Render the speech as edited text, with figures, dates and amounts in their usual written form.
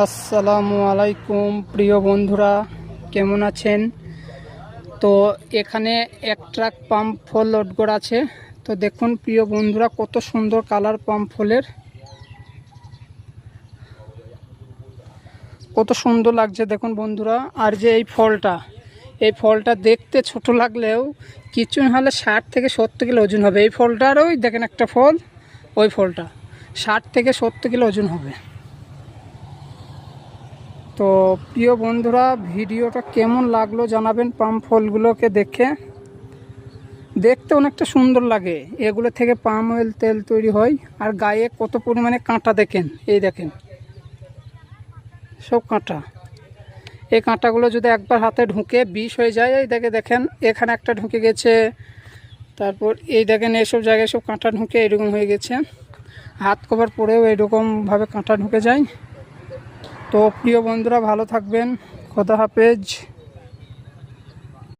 আসসালামু আলাইকুম প্রিয় বন্ধুরা, কেমন আছেন? তো এখানে এক ট্রাক পাম্প ফল লোড করা আছে। তো দেখুন প্রিয় বন্ধুরা, কত সুন্দর কালার পাম্প ফলের, কত সুন্দর লাগছে দেখুন বন্ধুরা। আর যে এই ফলটা দেখতে ছোট লাগলেও কিছু না হলে 60 থেকে 70 কিলো ওজন হবে। এই ফলটার ওই দেখেন একটা ফল, ওই ফলটা 60 থেকে 70 কিলো ওজন হবে। তো প্রিয় বন্ধুরা, ভিডিওটা কেমন লাগলো জানাবেন। পাম ফলগুলোকে দেখতে অনেকটা সুন্দর লাগে। এগুলো থেকে পাম অয়েল তেল তৈরি হয়। আর গায়ে কত পরিমাণে কাঁটা দেখেন, এই দেখেন সব কাঁটা। এই কাঁটাগুলো যদি একবার হাতে ঢুকে বিষ হয়ে যায়, এই দেখেন এখানে একটা ঢুকে গেছে, তারপর এই দেখেন এইসব জায়গায় সব কাঁটা ঢুকে এরকম হয়ে গেছে। হাত কভার পরেও এরকমভাবে কাঁটা ঢুকে যায়। তো প্রিয় বন্ধুরা, ভালো থাকবেন। খোদা হাফেজ।